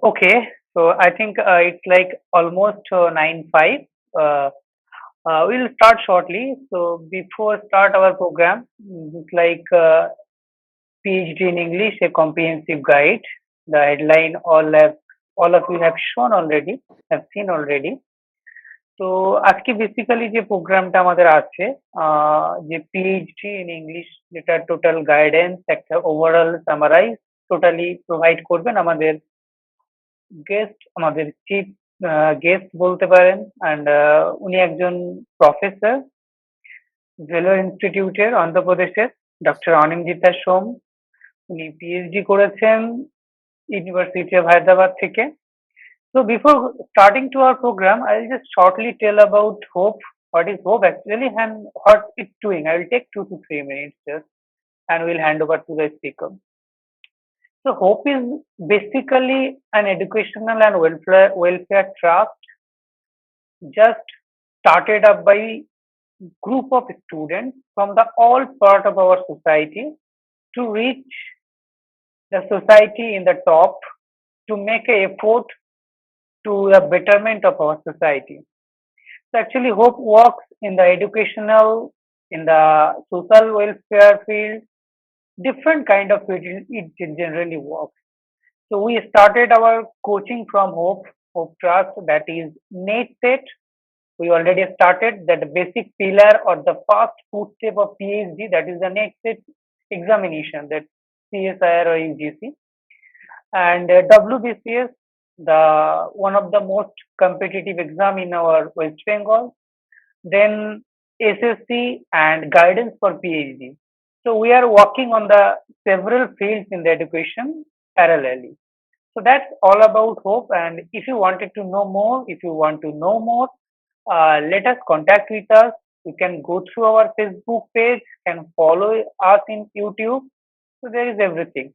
Okay, so I think it's like almost 9:05. Uh, we'll start shortly. So before start our program, it's like PhD in English, a comprehensive guide. The headline all of you have shown already, have seen already. তো আজকে basically যে প্রোগ্রামটা আমাদের আছে যে PhD in English, যেটা total guidance একটা overall summarise totally provide করবেন আমাদের গেস্ট, আমাদের চিফ গেস্ট বলতে পারেন। অ্যান্ড উনি একজন প্রফেসর ভেলোর ইনস্টিটিউটের অন্ধ্রপ্রদেশের, ডক্টর অনিন্দিতা সোম। উনি পিএইচডি করেছেন ইউনিভার্সিটি অফ হায়দ্রাবাদ থেকে। So before starting to our program, I'll just shortly tell about hope. What is hope actually and what it's doing? I will take 2 to 3 minutes just, and we'll hand over to the speaker. So hope is basically an educational and welfare trust just started up by group of students from the all part of our society to reach the society in the top, to make an effort to the betterment of our society. So actually hope works in the educational, in the social welfare field, different kind of field it generally works. So we started our coaching from Hope Trust, that is net set. We already started that the basic pillar or the first footstep of PhD, that is the net set examination, that CSIR or UGC, and WBCS, the one of the most competitive exam in our West Bengal, then SSC and guidance for PhD. So we are working on the several fields in the education parallelly. So that's all about hope. And if you wanted to know more, if you want to know more, let us contact with us. You can go through our Facebook page, can follow us in YouTube. So there is everything.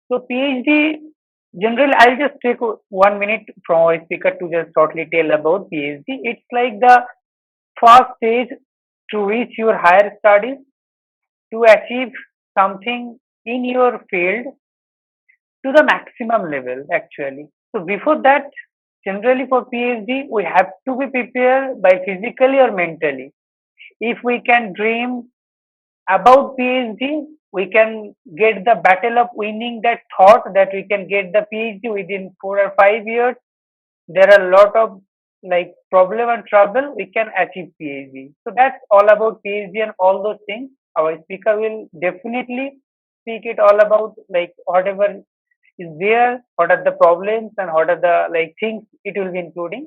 So PhD, generally, I'll just take 1 minute from our speaker to just shortly tell about PhD. It's like the first stage to reach your higher studies, to achieve something in your field to the maximum level actually. So before that, generally for PhD, we have to be prepared by physically or mentally. If we can dream about PhD, we can get the battle of winning that thought that we can get the PhD within 4 or 5 years. There are a lot of like problem and trouble, we can achieve PhD. So that's all about PhD and all those things. Our speaker will definitely speak it all about, like whatever is there, what are the problems and what are the like things it will be including.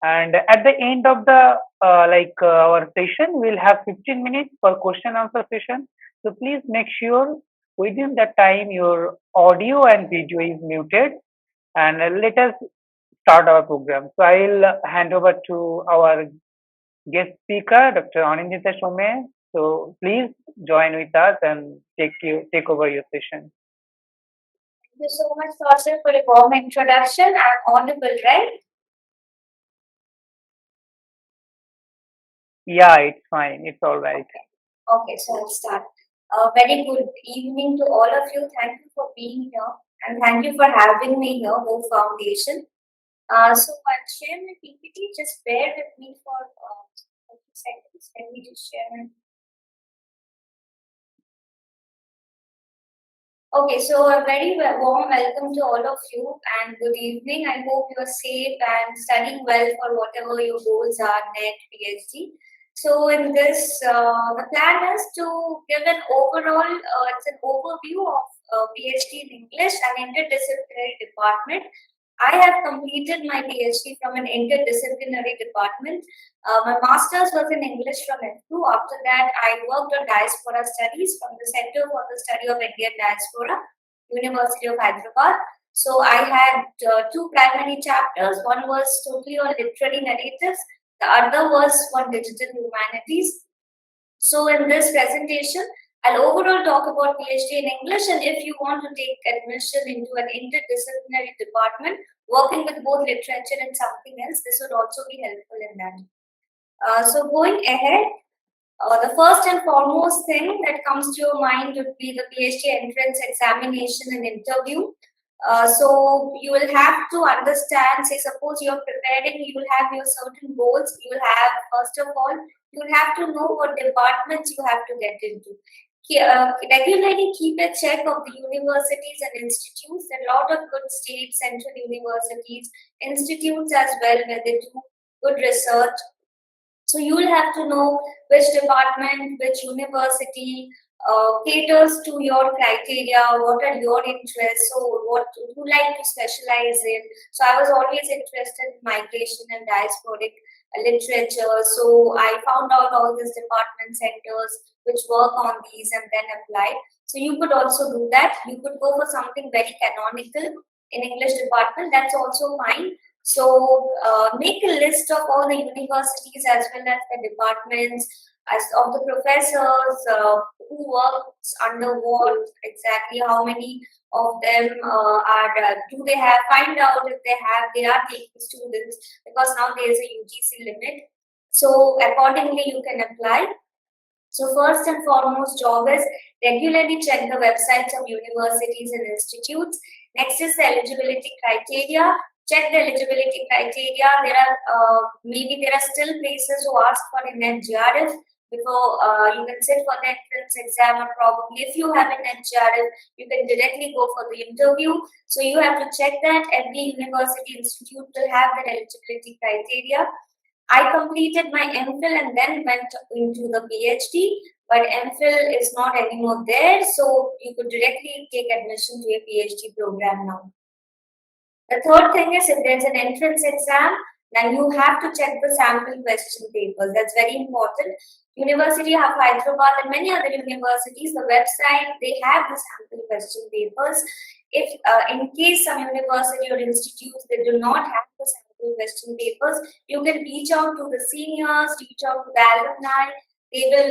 And at the end of the our session, we'll have 15 minutes for question answer session. So please make sure within that time your audio and video is muted, and let us start our program. So I'll hand over to our guest speaker, Dr. Anindita Shome. So please join with us and take over your session. Thank you so much, Tausif, for a warm introduction. I'm audible, right? Yeah, it's fine. It's all right. Okay, so I'll start. Very good evening to all of you. Thank you for being here, and thank you for having me here, Hope Foundation. So I'll share my PPT. Just bear with me for a few seconds. Let me just share my. Okay, so a very warm welcome to all of you, and good evening. I hope you are safe and studying well for whatever your goals are, NET, PhD. So in this, the plan is to give an overall, it's an overview of PhD in English and interdisciplinary department. I have completed my PhD from an interdisciplinary department. My master's was in English from FU. After that, I worked on diaspora studies from the Center for the Study of Indian Diaspora, University of Hyderabad. So I had 2 primary chapters. One was totally on literary narratives. The other was on digital humanities. So in this presentation, I'll overall talk about PhD in English, and if you want to take admission into an interdisciplinary department, working with both literature and something else, this would also be helpful in that. So going ahead, the first and foremost thing that comes to your mind would be the PhD entrance examination and interview. So you will have to understand, say suppose you're preparing, you will have your certain goals, you will have, first of all, you will have to know what departments you have to get into. Regularly keep a check of the universities and institutes. There are a lot of good state central universities, institutes as well, where they do good research. So you will have to know which department, which university caters to your criteria, what are your interests, so what you like to specialize in. So I was always interested in migration and diasporic literature. So I found out all these department centers which work on these and then applied. So you could also do that. You could go for something very canonical in English department. That's also fine. So make a list of all the universities as well as the departments, as of the professors who works under what exactly, how many of them are do they have, find out if they are taking students, because now there is a UGC limit. So accordingly you can apply. So first and foremost job is regularly check the websites of universities and institutes. Next is the eligibility criteria. Check the eligibility criteria. There are maybe there are still places who ask for an NGRF before you can sit for the entrance exam, or probably if you have an NGRF, you can directly go for the interview. So you have to check that. Every university institute will have that eligibility criteria. I completed my MPhil and then went into the PhD, but MPhil is not anymore there, so you could directly take admission to a PhD program now. The third thing is, if there's an entrance exam, then you have to check the sample question papers. That's very important. University of Hyderabad and many other universities, the website, they have the sample question papers. If in case some university or institutes, they do not have the sample question papers, you can reach out to the seniors, reach out to the alumni. They will,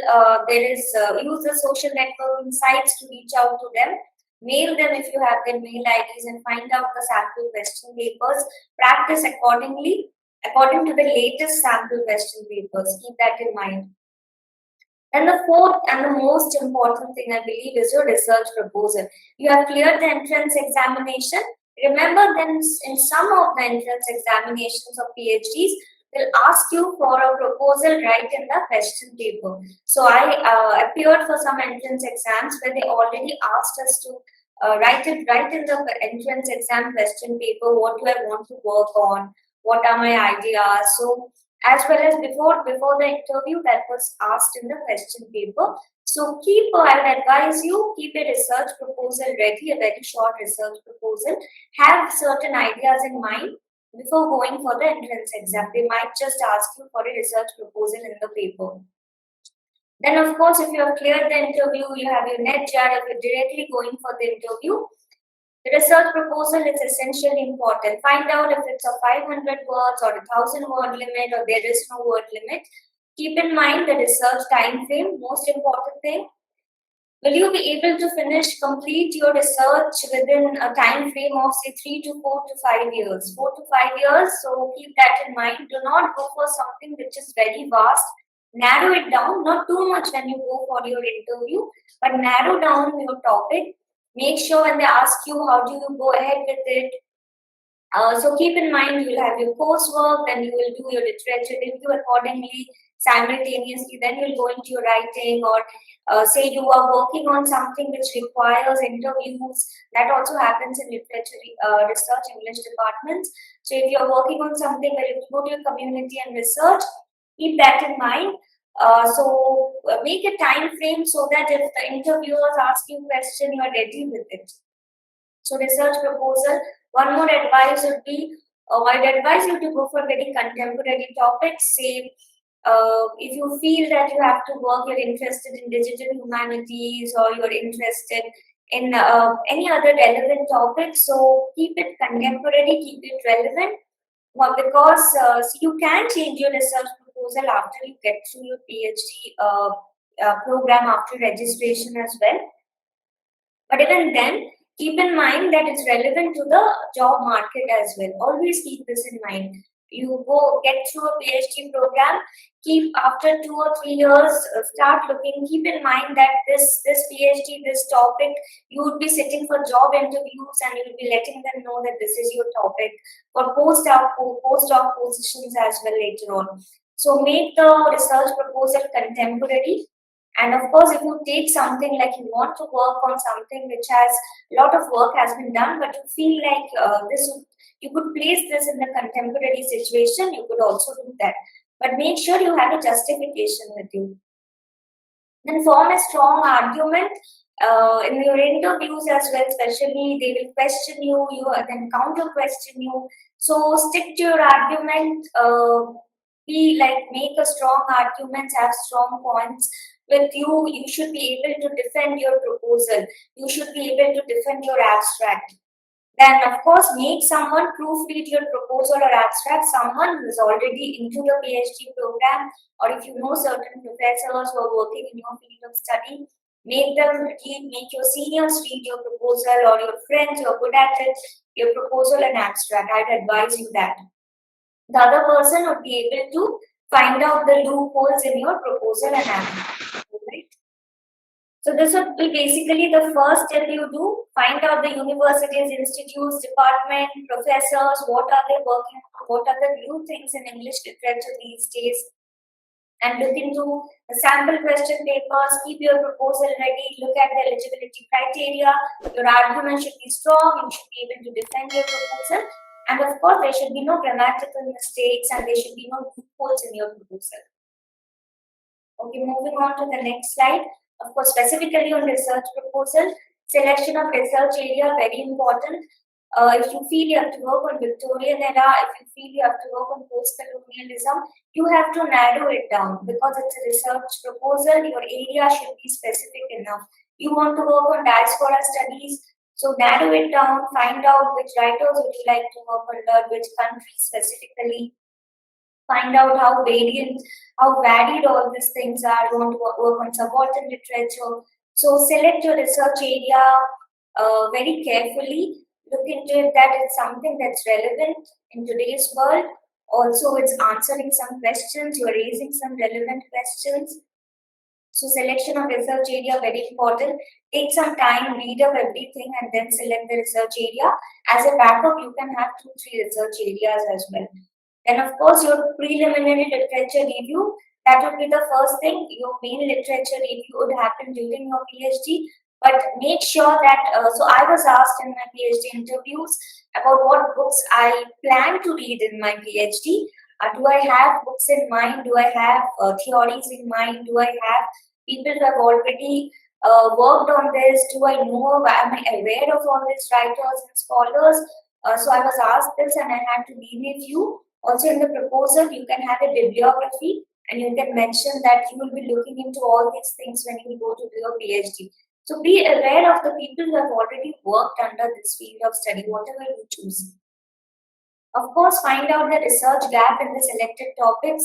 use the social networking sites to reach out to them. Mail them if you have their mail IDs and find out the sample question papers. Practice accordingly, according to the latest sample question papers. Keep that in mind. And the fourth and the most important thing, I believe, is your research proposal. You have cleared the entrance examination. Remember, then in some of the entrance examinations of PhDs, they'll ask you for a proposal right in the question paper. So I appeared for some entrance exams where they already asked us to write it right in the entrance exam question paper. What do I want to work on? What are my ideas? So as well as before the interview, that was asked in the question paper. So I would advise you, keep a research proposal ready, a very short research proposal. Have certain ideas in mind before going for the entrance exam. They might just ask you for a research proposal in the paper. Then of course, if you have cleared the interview, you have your net jar, if you're directly going for the interview, the research proposal is essentially important. Find out if it's a 500 words or a 1000 word limit, or there is no word limit. Keep in mind the research time frame, most important thing. Will you be able to complete your research within a time frame of say 3 to 4 to 5 years? 4 to 5 years, so keep that in mind. Do not go for something which is very vast. Narrow it down, not too much when you go for your interview, but narrow down your topic. Make sure when they ask you, how do you go ahead with it? So keep in mind, you will have your coursework, then you will do your literature review accordingly, simultaneously, then you will go into your writing, or say you are working on something which requires interviews. That also happens in literature research English departments. So if you are working on something where you go to your community and research, keep that in mind. Make a time frame so that if the interviewers ask you a question, you are ready with it. So research proposal. One more advice would be, I'd advise you to go for very contemporary topics. Say, if you feel that you have to work, you're interested in digital humanities, or you're interested in any other relevant topic, so keep it contemporary, keep it relevant. Well, because you can change your research proposal after you get through your PhD program, after registration as well. But even then, keep in mind that it's relevant to the job market as well. Always keep this in mind. you go get through a PhD program, keep after 2 or 3 years, start looking, keep in mind that this PhD, this topic, you would be sitting for job interviews and you will be letting them know that this is your topic for postdoc positions as well later on. So make the research proposal contemporary. And of course, if you take something like you want to work on something which has a lot of work has been done, but you feel like you could place this in the contemporary situation, you could also do that. But make sure you have a justification with you. Then form a strong argument in your interviews as well, especially they will question you, you then counter question you. So stick to your argument, be like make a strong argument, have strong points with you. You should be able to defend your proposal. You should be able to defend your abstract. Then, of course, make someone proofread your proposal or abstract, someone who is already into the PhD program, or if you know certain professors who are working in your field of study, make them read, make your seniors read your proposal, or your friends who are good at it, your proposal and abstract. I'd advise you that. The other person would be able to find out the loopholes in your proposal and abstract. Right? So this would be basically the first step you do. Find out the universities, institutes, department, professors, what are they working on, what are the new things in English literature these days, and look into the sample question papers, keep your proposal ready, look at the eligibility criteria, your argument should be strong, you should be able to defend your proposal, and of course there should be no grammatical mistakes and there should be no loopholes in your proposal. Okay, moving on to the next slide. Of course, specifically on research proposal, selection of research area very important. If you feel you have to work on Victorian era, if you feel you have to work on post-colonialism, you have to narrow it down because it's a research proposal. Your area should be specific enough. You want to work on diaspora studies, so narrow it down. Find out which writers would you like to work on, which countries specifically. Find out how varied all these things are. You want to work on subaltern literature. So select your research area very carefully. Look into it that it's something that's relevant in today's world. Also, it's answering some questions. You're raising some relevant questions. So selection of research area very important. Take some time, read up everything, and then select the research area. As a backup, you can have 2-3 research areas as well. Then, of course, your preliminary literature review, that would be the first thing. Your main literature review would happen during your PhD. But make sure that, so I was asked in my PhD interviews about what books I plan to read in my PhD. Do I have books in mind? Do I have theories in mind? Do I have people who have already worked on this? Do I know? Am I aware of all these writers and scholars? So I was asked this and I had to name a few. Also in the proposal, you can have a bibliography and you can mention that you will be looking into all these things when you go to do your PhD. So be aware of the people who have already worked under this field of study, whatever you choose. Of course, find out the research gap in the selected topics.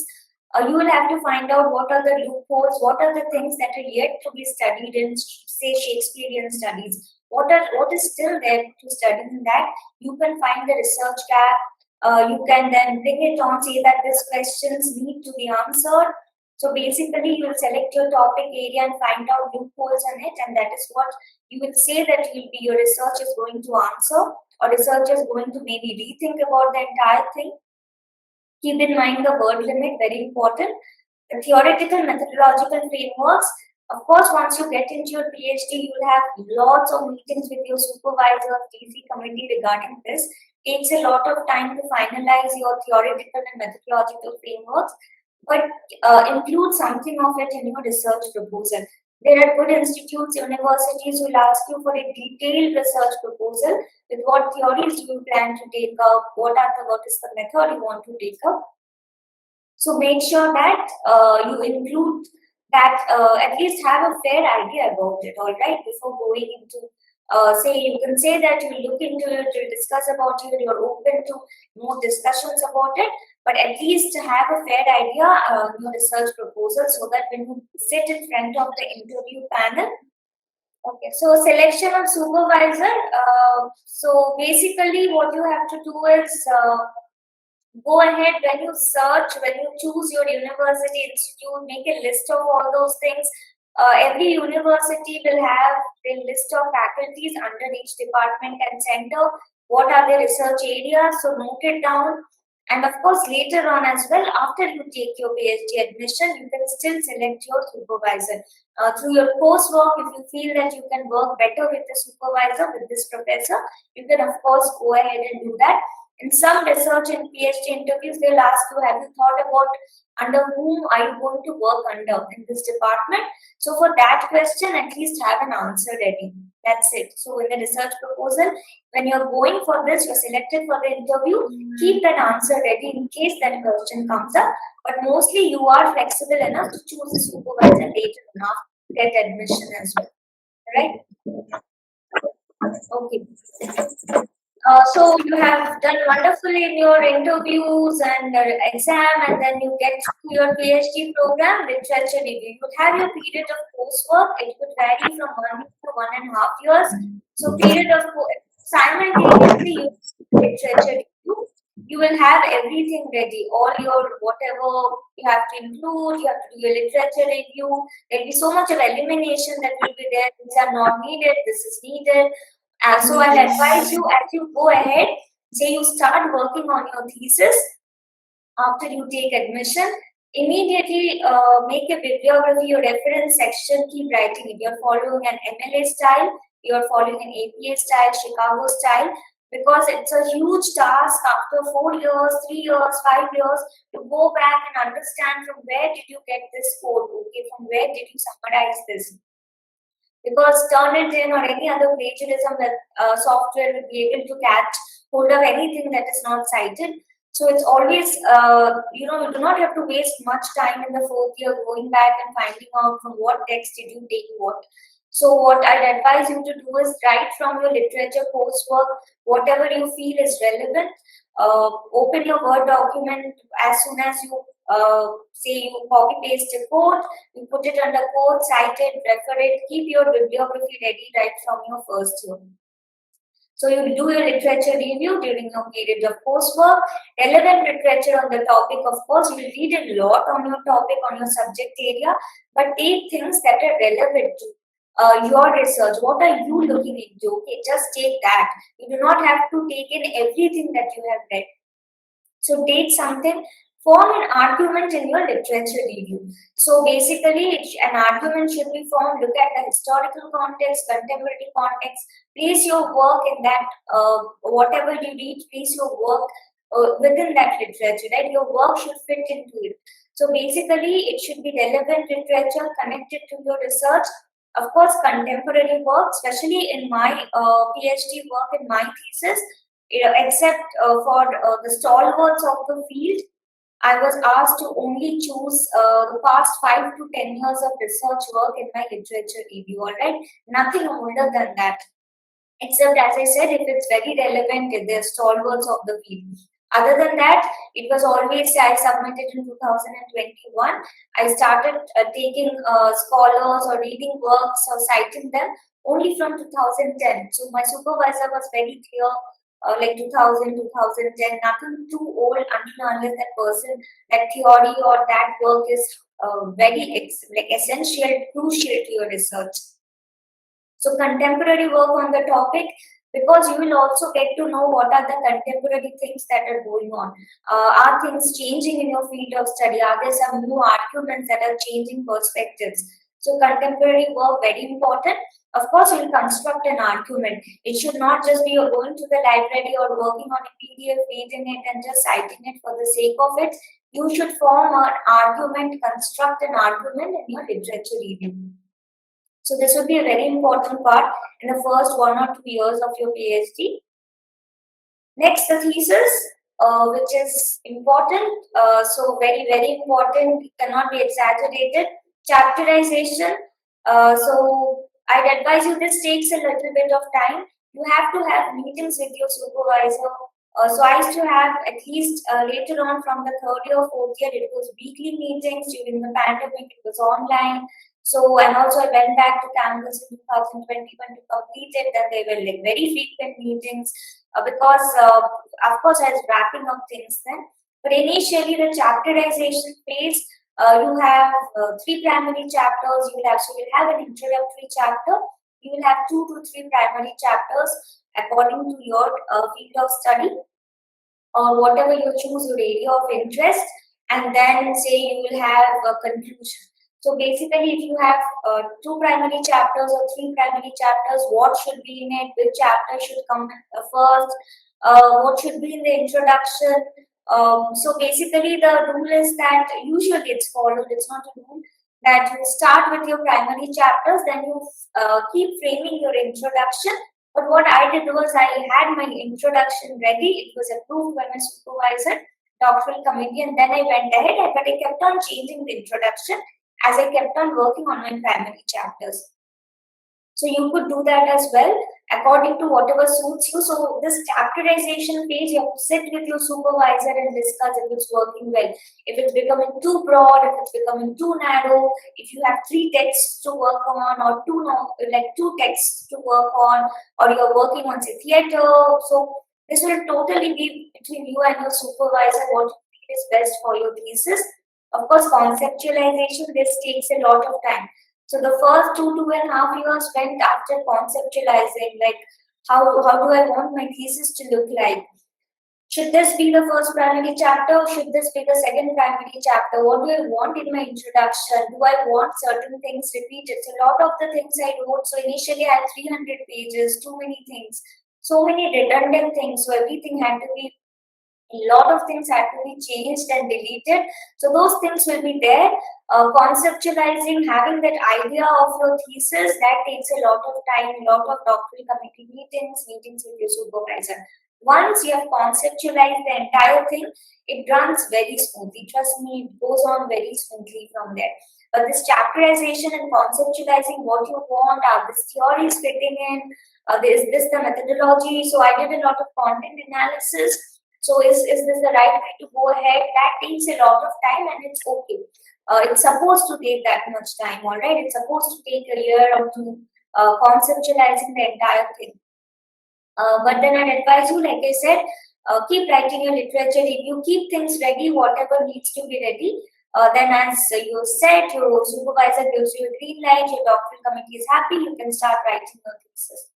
You will have to find out what are the loopholes, what are the things that are yet to be studied in, say, Shakespearean studies. What is still there to study in that? You can find the research gap. You can then bring it on, say that these questions need to be answered. So basically, you will select your topic area and find out loopholes in it, and that is what you will say that your research is going to answer, or research is going to maybe rethink about the entire thing. Keep in mind the word limit, very important. The theoretical methodological frameworks. Of course, once you get into your PhD, you will have lots of meetings with your supervisor, TC committee regarding this. Takes a lot of time to finalize your theoretical and methodological frameworks, but include something of it in your research proposal. There are good institutes, universities who will ask you for a detailed research proposal with what theories you plan to take up, what is the method you want to take up. So make sure that you include that, at least have a fair idea about it, all right, before going into, say, you can say that you look into it, you discuss about it, you're open to more discussions about it, but at least have a fair idea in your research proposal so that when you sit in front of the interview panel. Okay, so selection of supervisor. So basically what you have to do is, go ahead when you search, when you choose your university, institute, make a list of all those things. Every university will have a list of faculties under each department and center. What are the research areas? So note it down. And of course, later on as well, after you take your PhD admission, you can still select your supervisor. Through your coursework, if you feel that you can work better with the supervisor, with this professor, you can of course go ahead and do that. In some research and PhD interviews, they'll ask you, have you thought about under whom are you going to work under in this department? So for that question, at least have an answer ready. That's it. So in the research proposal, when you're going for this, you're selected for the interview, keep that answer ready in case that question comes up. But mostly you are flexible enough to choose a supervisor later enough to get admission as well. Right? Okay. So you have done wonderfully in your interviews and exam, and then you get to your PhD program, literature review. You would have your period of coursework. It could vary from 1 to 1.5 years. So period of simultaneously you literature review. You will have everything ready. All your whatever you have to include. You have to do your literature review. There'll be so much of elimination that will be there. These are not needed. This is needed. So I'll advise you as you go ahead, say you start working on your thesis after you take admission, immediately make a bibliography or reference section, keep writing it. You're following an MLA style, you're following an APA style, Chicago style, because it's a huge task after 4 years, 3 years, 5 years to go back and understand from where did you get this code, okay, from where did you summarize this. Because Turnitin or any other plagiarism that software will be able to catch hold of anything that is not cited. So it's always, you do not have to waste much time in the 4th year going back and finding out from what text did you take what. So what I'd advise you to do is write from your literature coursework, whatever you feel is relevant. Open your Word document as soon as you say you copy paste a quote, you put it under quote, cite it, refer it, keep your bibliography ready right from your first year. So you do your literature review during your period of coursework, relevant literature on the topic, of course, you will read a lot on your topic, on your subject area, but take things that are relevant to your research. What are you looking into? Okay, just take that. You do not have to take in everything that you have read. So take something, form an argument in your literature review. So basically, an argument should be formed. Look at the historical context, contemporary context. Place your work in that, whatever you read, place your work within that literature, right? Your work should fit into it. So basically, it should be relevant literature connected to your research. Of course, contemporary work, especially in my PhD work, in my thesis, except for the stalwarts of the field, I was asked to only choose the past 5 to 10 years of research work in my literature review, all right? Nothing older than that. Except, as I said, if it's very relevant, if they're stalwarts of the field. Other than that, it was always, I submitted in 2021. I started taking scholars or reading works or citing them only from 2010. So my supervisor was very clear, like 2000, 2010, nothing too old until unless that person, that theory or that work is very essential, crucial to your research. So contemporary work on the topic, because you will also get to know what are the contemporary things that are going on. Are things changing in your field of study? Are there some new arguments that are changing perspectives? So contemporary work, very important. Of course, you'll construct an argument. It should not just be you're going to the library or working on a PDF, reading it and just citing it for the sake of it. You should form an argument, construct an argument in your literature review. So this would be a very important part in the first 1 or 2 years of your PhD. Next, the thesis, which is important. So very, very important, cannot be exaggerated. Chapterization. So I'd advise you, this takes a little bit of time. You have to have meetings with your supervisor. So I used to have at least later on from the 3rd year or 4th year, it was weekly meetings. During the pandemic, it was online. So, and also I went back to campus in 2021 to complete it. Then they were like very frequent meetings because, of course, I was wrapping up things then. But initially, the chapterization phase, you have three primary chapters. You'll have an introductory chapter. You will have 2 to 3 primary chapters according to your field of study or whatever you choose your area of interest, and then say you will have a conclusion. So basically, if you have 2 primary chapters or 3 primary chapters, what should be in it, which chapter should come first, what should be in the introduction. So basically, the rule is that usually it's followed, it's not a rule, that you start with your primary chapters, then you keep framing your introduction. But what I did was I had my introduction ready. It was approved by my supervisor, doctoral committee, and then I went ahead. But I kept on changing the introduction as I kept on working on my primary chapters. So you could do that as well according to whatever suits you. So this chapterization phase, you have to sit with your supervisor and discuss if it's working well. If it's becoming too broad, if it's becoming too narrow, if you have 3 texts to work on or two texts to work on, or you're working on say theater. So this will totally be between you and your supervisor what is best for your thesis. Of course, conceptualization, this takes a lot of time. So the first 2.5 years spent after conceptualizing, like how do I want my thesis to look like? Should this be the first primary chapter? Should this be the second primary chapter? What do I want in my introduction? Do I want certain things repeated? So a lot of the things I wrote, so initially I had 300 pages, too many things, so many redundant things. So everything had to be, a lot of things had to be changed and deleted. So those things will be there. Conceptualizing, having that idea of your thesis, that takes a lot of time, a lot of doctoral committee meetings with your supervisor. Once you have conceptualized the entire thing, it runs very smoothly. Trust me, it goes on very smoothly from there. But this chapterization and conceptualizing what you want, are these theories fitting in, is this the methodology? So I did a lot of content analysis. So is this the right way to go ahead? That takes a lot of time and it's okay. It's supposed to take that much time, all right? It's supposed to take a year or two conceptualizing the entire thing. But then I'd advise you, like I said, keep writing your literature review, keep things ready, whatever needs to be ready. Then as you said, your supervisor gives you a green light, your doctoral committee is happy, you can start writing your thesis.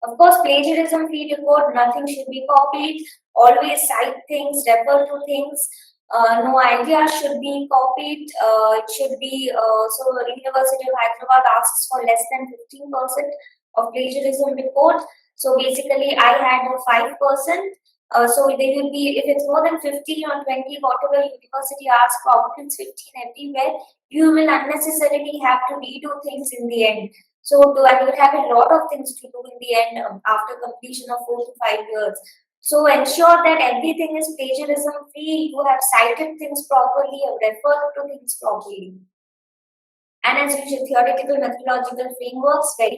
Of course, plagiarism free report, nothing should be copied. Always cite things, refer to things. No idea should be copied. It should be, so the University of Hyderabad asks for less than 15% of plagiarism report. So basically, I had a 5%. So they will be, if it's more than 15 or 20, whatever university asks, probably it's 15 everywhere, you will unnecessarily have to redo things in the end. So and you will have a lot of things to do in the end after completion of 4 to 5 years. So ensure that everything is plagiarism free, you have cited things properly, you have referred to things properly. And as usual, theoretical methodological frameworks, very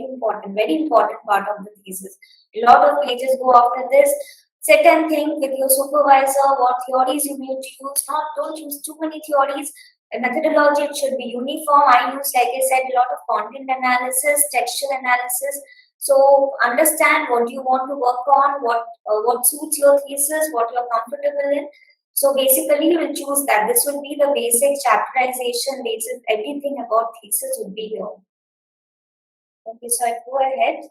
important part of the thesis. A lot of pages go after this. Sit and think with your supervisor what theories you need to use. Don't use too many theories. The methodology, it should be uniform. I use, like I said, a lot of content analysis, textual analysis. So understand what you want to work on, what suits your thesis, what you're comfortable in. So basically, you will choose that. This will be the basic chapterization basis. Everything about thesis would be here. Okay, so I go ahead.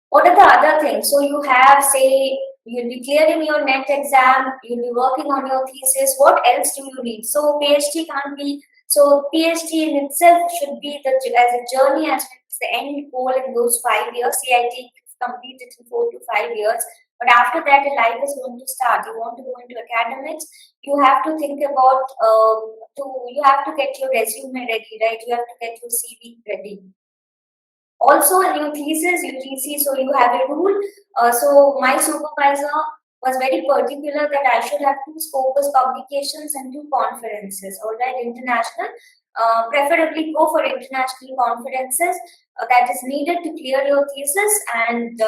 What are the other things? So you have, say, you'll be clearing your net exam, you'll be working on your thesis. What else do you need? So PhD can't be, so PhD in itself should be as a journey as well as the end goal in those 5 years. CIT completed in 4 to 5 years. But after that, a life is going to start. You want to go into academics, you have to think about, you have to get your resume ready, right? You have to get your CV ready. Also, in your thesis, UGC, so you have a rule. So my supervisor was very particular that I should have 2 Scopus publications and 2 conferences, all right, international. Preferably go for international conferences that is needed to clear your thesis. And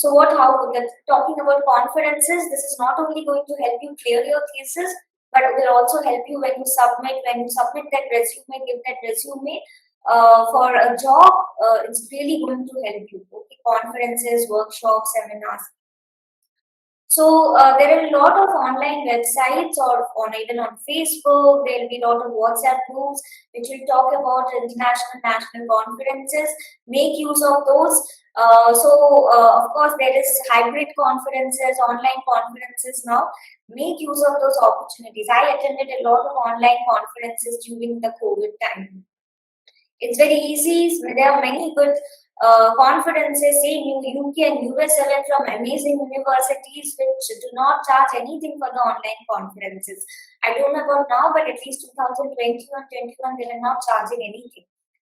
talking about conferences, this is not only going to help you clear your thesis, but it will also help you when you submit. When you submit that resume, give that resume for a job. It's really going to help you. Okay, conferences, workshops, seminars. So there are a lot of online websites or on even on Facebook. There will be a lot of WhatsApp groups which will talk about international national conferences. Make use of those. Of course, there is hybrid conferences, online conferences now. Make use of those opportunities. I attended a lot of online conferences during the COVID time. It's very easy. There are many good conferences, say in UK and US, even from amazing universities which do not charge anything for the online conferences. I don't know about now, but at least 2020 or 21, they were not charging anything.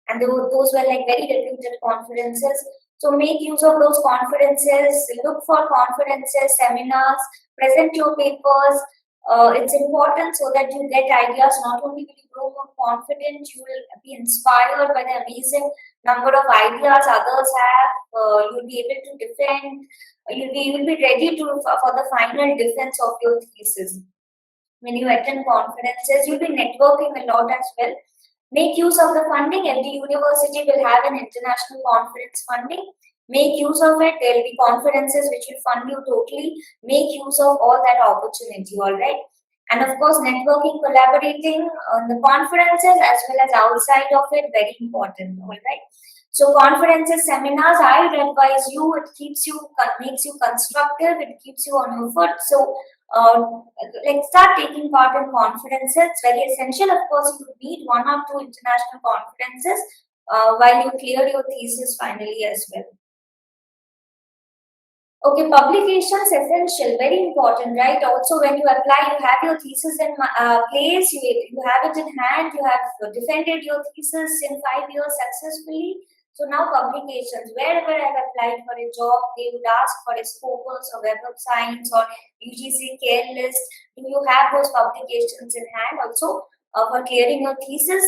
And those were like very reputed conferences. So make use of those conferences, look for conferences, seminars, present your papers. It's important so that you get ideas. Not only will you grow more confident, you will be inspired by the amazing number of ideas others have. You'll be able to defend. You'll be ready for the final defense of your thesis. When you attend conferences, you'll be networking a lot as well. Make use of the funding. Every university will have an international conference funding. Make use of it. There will be conferences which will fund you totally. Make use of all that opportunity, all right? And of course, networking, collaborating on the conferences as well as outside of it, very important, all right? So conferences, seminars, I would advise you, it makes you constructive, it keeps you on your foot. So start taking part in conferences. It's very essential. Of course, you need 1 or 2 international conferences while you clear your thesis finally as well. Okay, publications essential, very important, right? Also, when you apply, you have your thesis in place, you have it in hand, you have defended your thesis in 5 years successfully. So now publications, wherever I've applied for a job, they would ask for a Scopus or Web of Science or UGC care list. Do you have those publications in hand? Also, for clearing your thesis,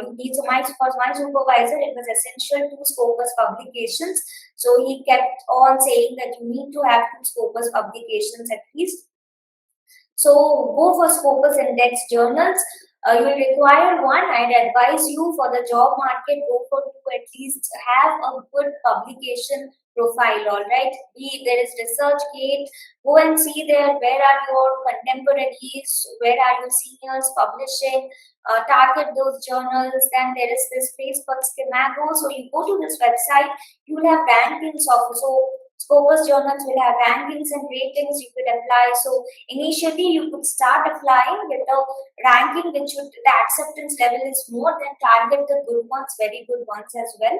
you need to, for my supervisor, it was essential to Scopus publications. So he kept on saying that you need to have 2 Scopus publications at least. So go for Scopus index journals. You will require 1. I'd advise you for the job market, go for 2, at least have a good publication profile, all right? There is ResearchGate. Go and see there where are your contemporaries, where are your seniors publishing, target those journals. Then there is this place called Schemago. So you go to this website, you will have rankings of, so Scopus journals will have rankings and ratings you could apply. So initially you could start applying with a ranking which the acceptance level is more, than target the good ones, very good ones as well.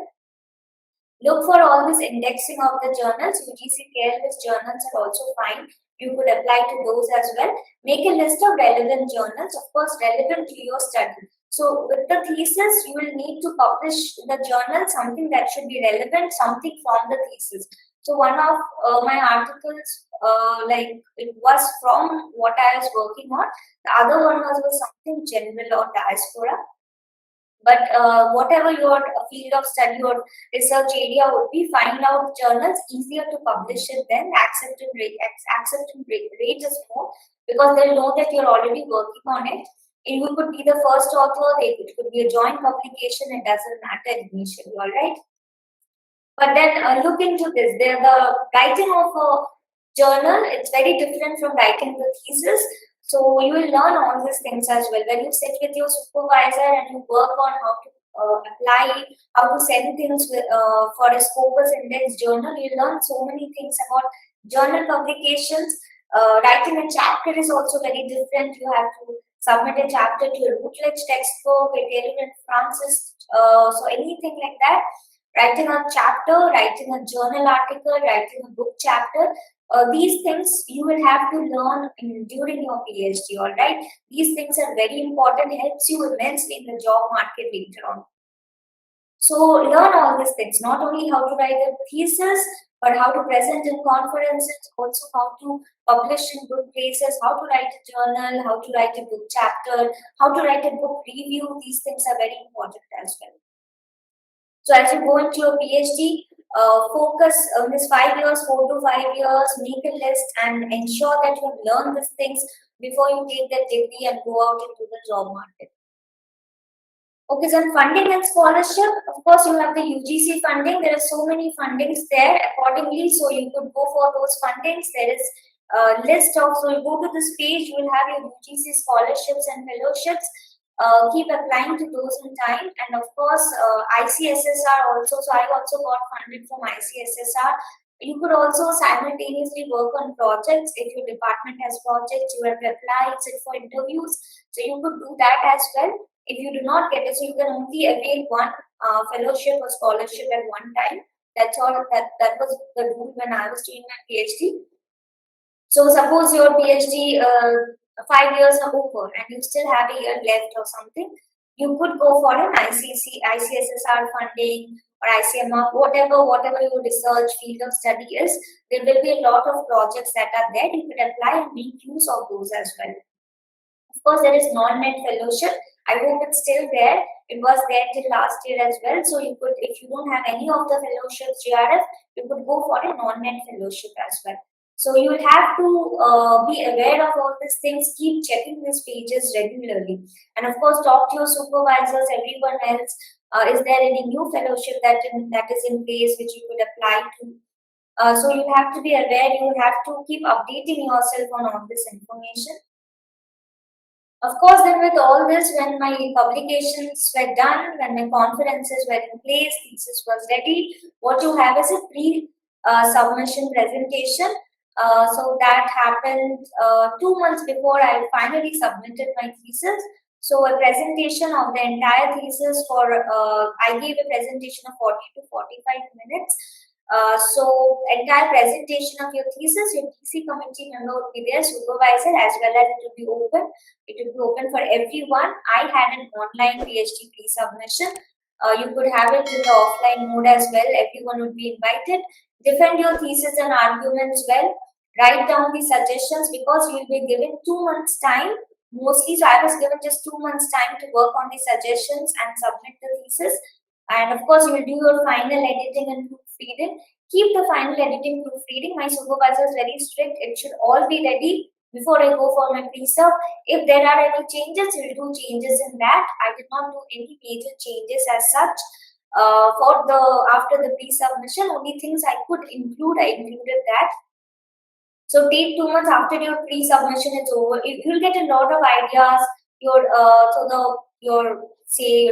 Look for all this indexing of the journals. UGC care list journals are also fine. You could apply to those as well. Make a list of relevant journals, of course, relevant to your study. So with the thesis, you will need to publish the journal, something that should be relevant, something from the thesis. So one of my articles, it was from what I was working on. The other one was something general or diaspora. But whatever your field of study or research area would be, find out journals, easier to publish it then. Acceptance rate is more because they'll know that you're already working on it. And you could be the first author, it could be a joint publication, it doesn't matter initially, all right? But then look into this. The writing of a journal, it's very different from writing the thesis. So you will learn all these things as well. When you sit with your supervisor and you work on how to apply, how to send things for a Scopus index journal, you learn so many things about journal publications. Writing a chapter is also very different. You have to submit a chapter to a Routledge textbook, a Taylor and Francis, so anything like that. Writing a chapter, writing a journal article, writing a book chapter. These things you will have to learn during your PhD, all right? These things are very important, helps you immensely in the job market later on. So learn all these things, not only how to write a thesis, but how to present in conferences, also how to publish in good places, how to write a journal, how to write a book chapter, how to write a book review. These things are very important as well. So as you go into your PhD, focus on this 5 years, 4 to 5 years, make a list and ensure that you have learned these things. before you take that degree and go out into the job market. Okay, so funding and scholarship, of course, you have the UGC funding. There are so many fundings there accordingly, so you could go for those fundings. There is a list of, so you go to this page, you will have your UGC scholarships and fellowships. Keep applying to those in time, and of course, ICSSR also. So I also got funded from ICSSR. You could also simultaneously work on projects. If your department has projects, you have to apply, sit for interviews. So you could do that as well. If you do not get it, so you can only avail one fellowship or scholarship at one time. That's all. That was the rule when I was doing my PhD. So suppose your PhD 5 years are over and you still have a year left or something, you could go for an ICSSR funding or ICMR, whatever your research field of study is. There will be a lot of projects that are there. You could apply and make use of those as well. Of course, there is non-net fellowship. I hope it's still there. It was there till last year as well. So you could, if you don't have any of the fellowships, GRF, you could go for a non-net fellowship as well. So you will have to be aware of all these things. Keep checking these pages regularly, and of course, talk to your supervisors, everyone else. Is there any new fellowship that is in place which you could apply to? So you have to be aware. You have to keep updating yourself on all this information. Of course, then with all this, when my publications were done, when my conferences were in place, thesis was ready, what you have is a pre-submission presentation. So that happened 2 months before I finally submitted my thesis. So a presentation of the entire thesis I gave a presentation of 40 to 45 minutes. So entire presentation of your thesis, your TC committee member would be there, supervisor, as well as it will be open. It will be open for everyone. I had an online PhD pre-submission. You could have it in the offline mode as well. Everyone would be invited. Defend your thesis and arguments well. Write down the suggestions, because you will be given 2 months time. Mostly, so I was given just 2 months time to work on the suggestions and submit the thesis. And of course, you will do your final editing and proofreading. Keep the final editing, proofreading. My supervisor is very strict. It should all be ready before I go for my pre-sub. If there are any changes, you will do changes in that. I did not do any major changes as such. After the pre-submission, only things I could include, I included that. So take 2 months after your pre-submission is over. You'll get a lot of ideas. Your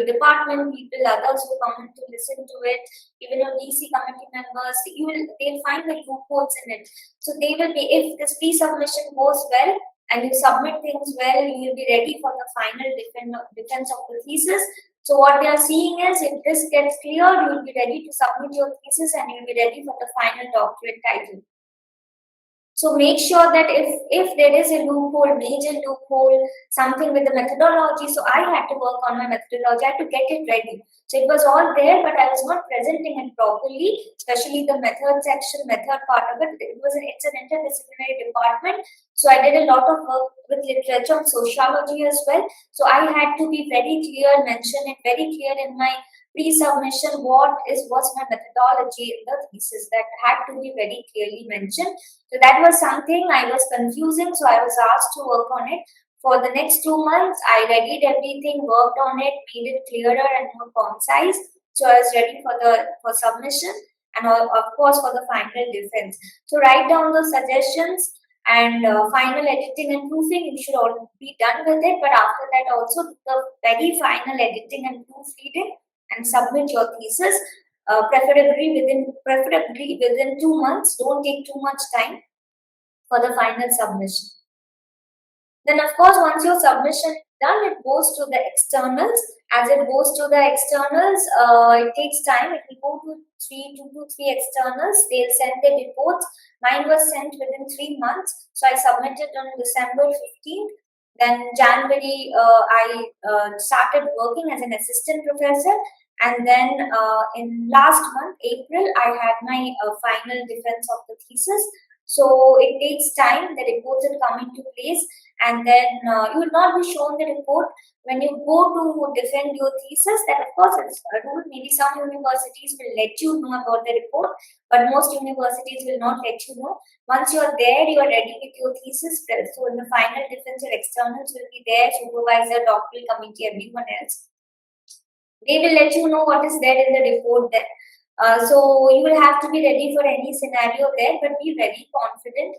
department people, others who come to listen to it, even your DC committee members, they'll find the loopholes in it. So they will be, if this pre-submission goes well and you submit things well, you'll be ready for the final defense of the thesis. So what they are seeing is, if this gets cleared, you'll be ready to submit your thesis and you'll be ready for the final doctorate title. So make sure that if there is a loophole, major loophole, something with the methodology, so I had to work on my methodology, I had to get it ready. So it was all there, but I was not presenting it properly, especially the method section, method part of it. It's an interdisciplinary department. So I did a lot of work with literature and sociology as well. So I had to be very clear, mention it very clear in my pre-submission, what's my methodology in the thesis. That had to be very clearly mentioned. So that was something I was confusing, so I was asked to work on it. For the next 2 months, I readied everything, worked on it, made it clearer and more concise. So I was ready for submission and of course for the final defense. So write down those suggestions, and final editing and proofing, you should all be done with it. But after that also, the very final editing and proofreading, and submit your thesis, preferably within 2 months. Don't take too much time for the final submission. Then of course, once your submission is done, it goes to the externals. As it goes to the externals, it takes time. It will go to 2 to 3 externals. They'll send their reports. Mine was sent within 3 months. So I submitted on December 15th. Then January, I started working as an assistant professor. And then in last month, April, I had my final defense of the thesis. So it takes time. The reports will come into place, and then you will not be shown the report when you go to defend your thesis. That of course it's a rule. Maybe some universities will let you know about the report, but most universities will not let you know. Once you are there, you are ready with your thesis. So in the final defense, your externals will be there, supervisor, doctoral committee, everyone else. They will let you know what is there in the report there. So you will have to be ready for any scenario there, but be very confident.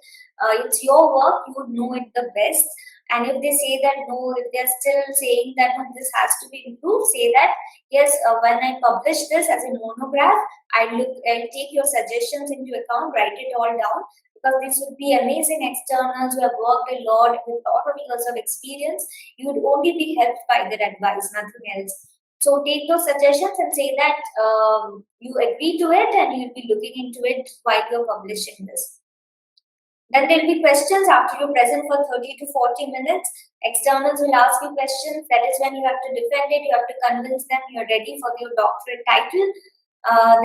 It's your work; you would know it the best. And if they say that no, if they are still saying that no, this has to be improved, say that yes. When I publish this as a monograph, I'll take your suggestions into account, write it all down, because this would be amazing externals who have worked a lot with a lot of years of experience. You would only be helped by their advice, nothing else. So take those suggestions and say that you agree to it and you'll be looking into it while you're publishing this. Then there will be questions after you present for 30 to 40 minutes. Externals will ask you questions. That is when you have to defend it. You have to convince them you're ready for your doctorate title.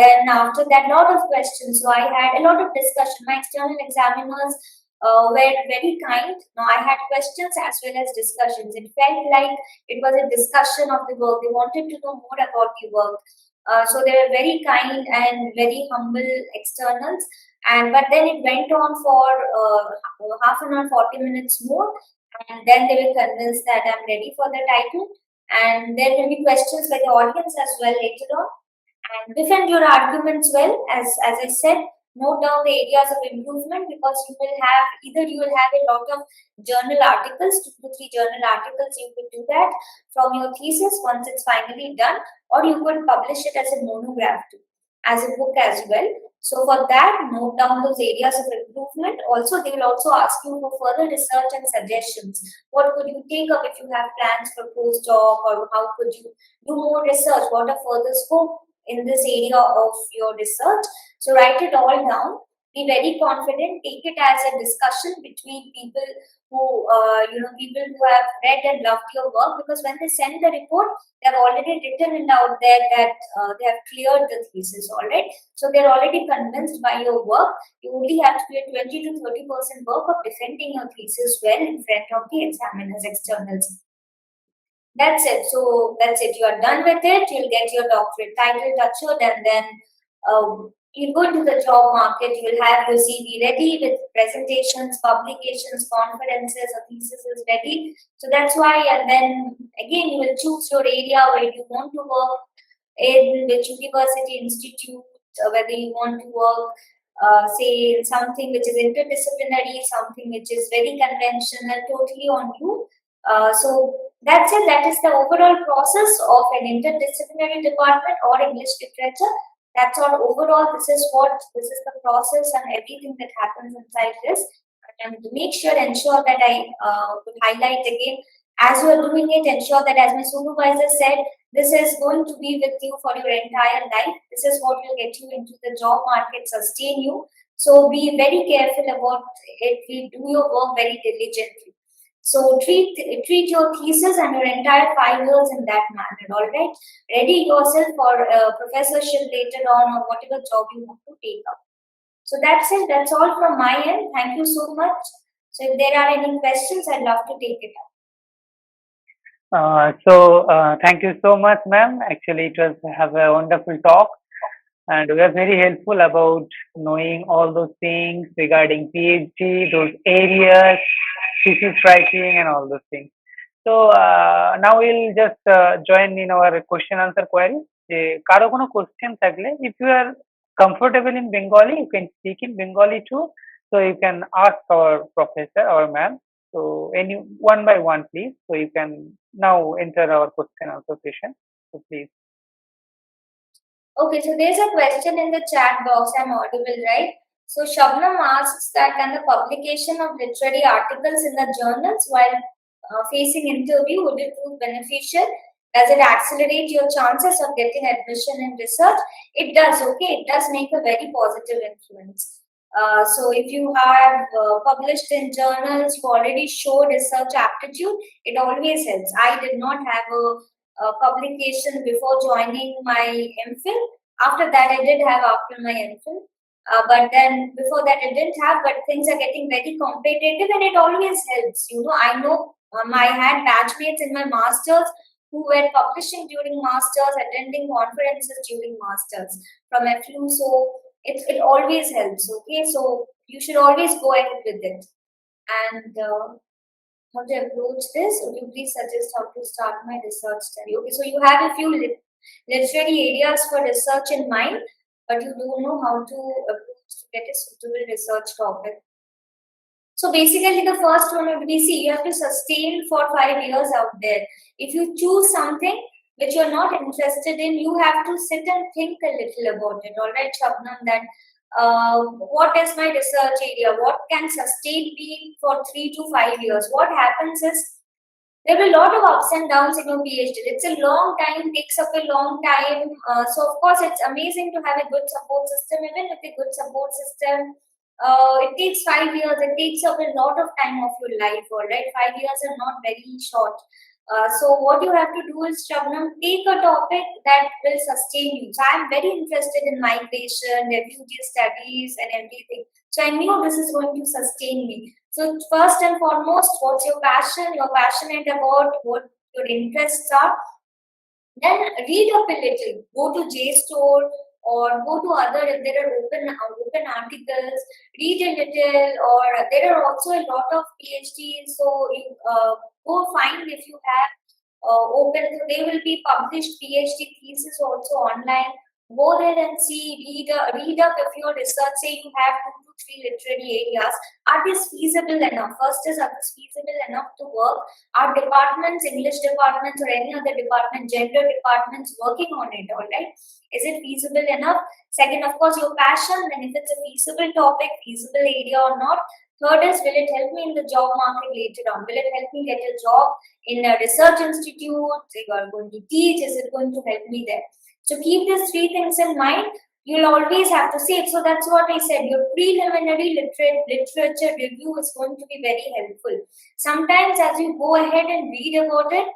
Then after that, lot of questions. So I had a lot of discussion. My external examiners were very kind. Now I had questions as well as discussions. It felt like it was a discussion of the work. They wanted to know more about the work. So they were very kind and very humble externals. And but then it went on for half an hour, 40 minutes more, and then they were convinced that I'm ready for the title. And there will be questions by the audience as well later on, and defend your arguments well. As I said, note down the areas of improvement, because you will have either you will have a lot of journal articles, 2 to 3 journal articles. You could do that from your thesis once it's finally done, or you could publish it as a monograph too, as a book as well. So for that, note down those areas of improvement. Also, they will also ask you for further research and suggestions. What could you think of if you have plans for postdoc, or how could you do more research? What are further scope in this area of your research? So write it all down. Be very confident. Take it as a discussion between people who, people who have read and loved your work. Because when they send the report, they have already written it out there that they have cleared the thesis. All right. So they're already convinced by your work. You only have to do a 20 to 30% work of defending your thesis well in front of the examiners, externals. That's it. So that's it. You are done with it. You'll get your doctorate title touched, and then you go into the job market. You will have your CV ready with presentations, publications, conferences, or thesis is ready. So that's why, and then again, you will choose your area where you want to work, in which university, institute, whether you want to work, say, in something which is interdisciplinary, something which is very conventional, totally on you. So that's it. That is the overall process of an interdisciplinary department or English literature. That's all overall. This is the process and everything that happens inside this. And make sure, ensure that I would highlight again, as you are doing it, ensure that, as my supervisor said, this is going to be with you for your entire life. This is what will get you into the job market, sustain you. So be very careful about it. Do your work very diligently. So treat your thesis and your entire 5 years in that manner. All right, ready yourself for a professorship later on, or whatever job you want to take up. So that's it. That's all from my end. Thank you so much. So if there are any questions, I'd love to take it up. Thank you so much, ma'am. Actually, it was have a wonderful talk, and we are very helpful about knowing all those things regarding PhD, those areas, thesis writing, and all those things. So now we'll just join in our question answer query. কারো কোনো question থাকলে, if you are comfortable in Bengali, you can speak in Bengali too. So you can ask our professor or ma'am. So any one by one, please. So you can now enter our question answer session. So please. Okay, so there's a question in the chat box. I'm audible, right? So Shabnam asks that, can the publication of literary articles in the journals while facing interview, would it prove beneficial? Does it accelerate your chances of getting admission in research? It does. Okay, it does make a very positive influence. So if you have published in journals, you already show research aptitude, it always helps. I did not have a publication before joining my MPhil. After that, I did have after my MPhil. But then before that it didn't have, but things are getting very competitive and it always helps. I know I had batchmates in my masters who were publishing during masters, attending conferences during masters from FU. So it always helps. Okay, so you should always go ahead with it. And how to approach this? Would you please suggest how to start my research study? Okay, so you have a few literary areas for research in mind, but you don't know how to approach to get a suitable research topic. So basically, the first one would be, see, you have to sustain for 5 years out there. If you choose something which you're not interested in, you have to sit and think a little about it. All right, Shabnam, that what is my research area? What can sustain me for 3 to 5 years? What happens is there will be a lot of ups and downs in your PhD. It's a long time, takes up a long time. So of course, it's amazing to have a good support system. Even with a good support system, it takes 5 years. It takes up a lot of time of your life. All right, 5 years are not very short. So what you have to do is, Shabnam, take a topic that will sustain you. So I'm very interested in migration, refugee studies, and everything. So I knew this is going to sustain me. So first and foremost, what's your passion? You're passionate about what your interests are. Then read up a little. Go to JSTOR or go to other, if there are open articles, read a little, or there are also a lot of PhDs. So you go find if you have open, so they will be published PhD thesis also online. Go there and see, read up if your research say you have 2 to 3 literary areas. Are these feasible enough? First is, are these feasible enough to work? Are departments, English departments or any other department, gender departments working on it? All right. Is it feasible enough? Second, of course, your passion, then if it's a feasible topic, feasible area or not. Third is, will it help me in the job market later on? Will it help me get a job in a research institute? You are going to teach, is it going to help me there? So keep these 3 things in mind. You'll always have to say it. So that's what I said. Your preliminary literature review is going to be very helpful. Sometimes as you go ahead and read about it,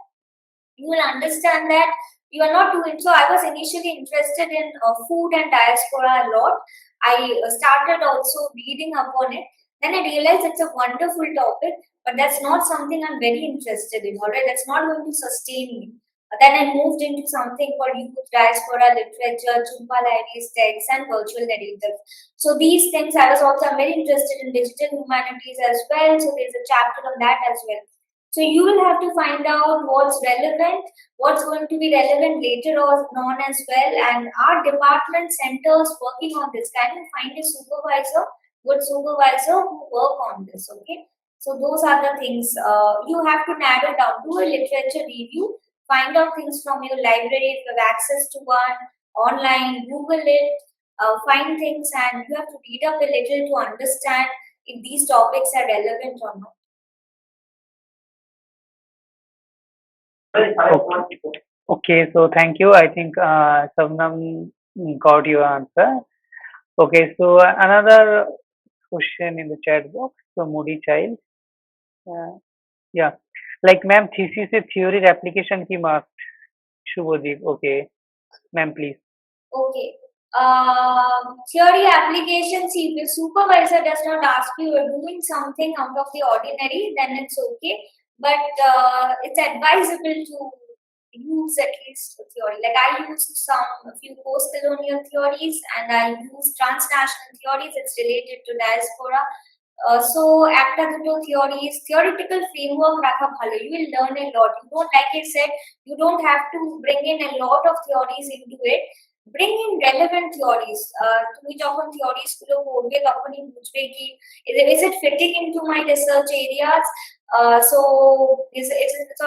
you will understand that you are not doing. So I was initially interested in food and diaspora a lot. I started also reading up on it. Then I realized it's a wonderful topic, but that's not something I'm very interested in. All right, that's not going to sustain me. Then I moved into something called youth diaspora literature, Chumpal Iris texts, and virtual narratives. So these things, I'm very interested in digital humanities as well. So there's a chapter on that as well. So you will have to find out what's relevant, what's going to be relevant later on as well. And our department centers working on this. Can you find a supervisor, good supervisor who work on this? Okay. So those are the things you have to narrow down. Do a literature review. Find out things from your library if you have access to one, online, Google it, find things, and you have to read up a little to understand if these topics are relevant or not. Okay, so thank you. I think Sabnam got your answer. Okay, so another question in the chat box. So Moody Child, yeah, like ma'am, thesis से theory application की mark Shubhodip. Okay, ma'am, please. Okay. Theory application, see, if the supervisor does not ask you, you're doing something out of the ordinary, then it's okay. But it's advisable to use at least theory. Like I used a few post-colonial theories and I used transnational theories. It's related to diaspora. So একটা দুটো theories, theoretical framework রাখা ভালো. You will learn a lot. You don't, like I said, you don't have to bring in a lot of theories into it. Bring in relevant theories. তুমি যখন theories গুলো পড়বে তখনই বুঝবে কি is it fitting into my research areas? So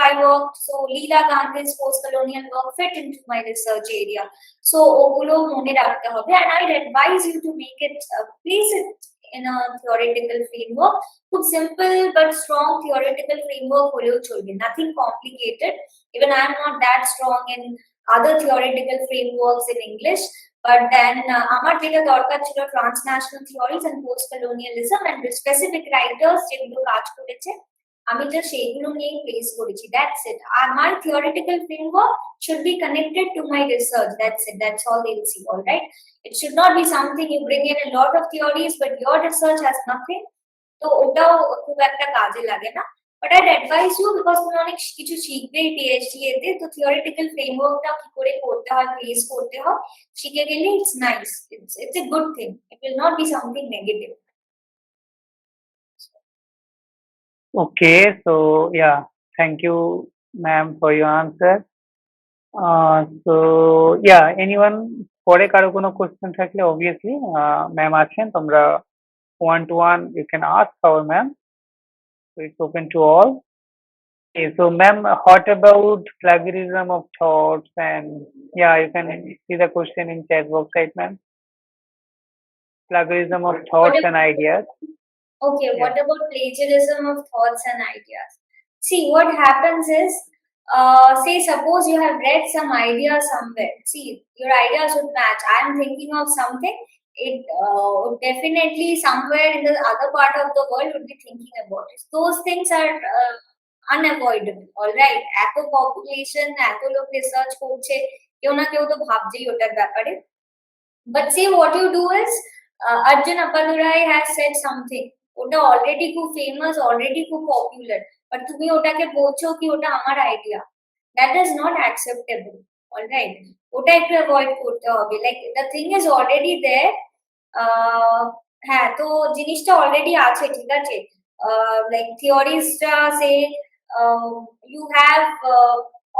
I worked. So Leela Gandhi's post-colonial work fit into my research area. So ওগুলো মনে রাখতে হবে, and I'd advise you to make it place it in a theoretical framework. Good, simple but strong theoretical framework হলেও চলবে. Nothing complicated. Even I'm not that strong in other theoretical frameworks in English, but then আমার যেটা দরকার ছিল transnational theories and post-colonialism and specific writers যেগুলো কাজ করেছে আমি জাস্ট সেইগুলো নিয়েই প্লেস করেছি, দ্যাটস ইট। আমার theoretical framework should be connected to my research, that's it, that's all they'll see, all right? It should not be something you bring in a lot of theories but your research has nothing, তো ওটাও খুব একটা কাজে লাগে না। But I advise you, because তুমি অনেক কিছু শিখবে পিএইচডি এতে, তো থিওরিটিক্যাল ফ্রেমওয়ার্কটা কি করে করতে হয়, প্লেস করতে হয়, শিখে গেলে it's nice, it's a good thing, it will not be something negative. Okay, so yeah, thank you, ma'am, for your answer. So yeah, anyone পরে কারো কোনো কোশ্চেন থাকলে obviously ম্যাম আছেন, তোমরা one to one you can ask our ma'am, so it's open to all. Okay, so ma'am, what about plagiarism of thoughts? And yeah, you can see the question in chat box, right, ma'am? Plagiarism of thoughts and ideas. Okay, Yeah. what about plagiarism of thoughts and ideas? See, what happens is, say, suppose you have read some idea somewhere. See, your ideas would match. I am thinking of something. It would definitely somewhere in the other part of the world would be thinking about it. Those things are unavoidable. All right, এত population, এত লোক research করছে, কেউ না কেউ তো ভাবছেই ওটার ব্যাপারে। But see, what you do is, Arjun Appadurai has said something. ওটা অলরেডি খুব ফেমাস, অলরেডি খুব পপুলার, বাট তুমি ওটাকে বলছো কি ওটা আমার idea, that is not acceptable, alright? ওটা একটু অ্যাভয়েড করতে হবে। Like the thing is already there. হ্যাঁ, তো জিনিসটা অলরেডি আছে, ঠিক আছে। লাইক থিওরিজটা সে ইউ হ্যাভ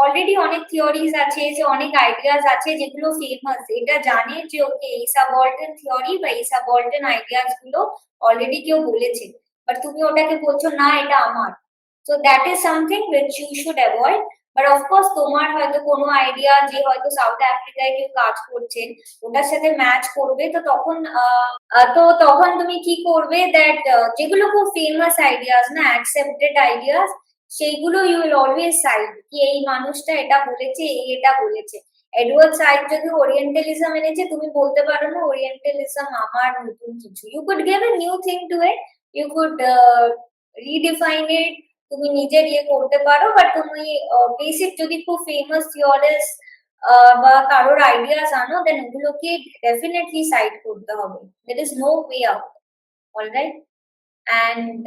অলরেডি অনেক থিওরিজ আছে, যে অনেক আইডিয়াস আছে যেগুলো ফেমাস, এটা জানে যে ওকে এই সাবঅল্টার্ন থিওরি বা এই সাবঅল্টার্ন আইডিয়াস গুলো অলরেডি কেউ বলেছে, বাট তুমি ওটাকে বলছো না এটা আমার। So that is something which you should avoid. But of course তোমার হয়তো কোনো আইডিয়া, যে হয়তো সাউথ আফ্রিকায় কেউ কাজ করছেন, ওটার সাথে ম্যাচ করবে, তো তখন তুমি কি করবে, দ্যাট যেগুলো খুব ফেমাস আইডিয়াস না, অ্যাকসেপ্টেড আইডিয়াস, সেইগুলো ইউ উইল অলওয়েজ সাইড, কি এই মানুষটা এটা বলেছে, এটা বলেছে। এডওয়ার্ড সাইড যদি ওরিয়েন্টালিজম এনেছে, তুমি বলতে পারো না ওরিয়েন্টালিজম আমার নতুন কিছু, you could give a new thing to it, you could redefine it, তুমি নিজের ইয়ে করতে পারো, বাট তুমি বেসিক যদি খুব ফেমাস থিওরিস্ট বা কারোর আইডিয়াস আনো, দেন ওগুলোকে ডেফিনেটলি সাইড করতে হবে। there is no way out, all right? And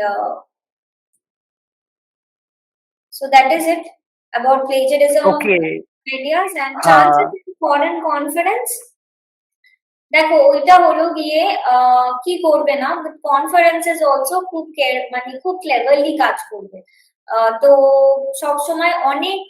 so that is it about plagiarism Okay. of ideas and chances in foreign confidence. দেখো, ওইটা হলো গিয়ে কি করবে না, কনফারেন্সেস অলসো খুব মানে খুব ক্লেভারলি কাজ করবে। তো সবসময় অনেক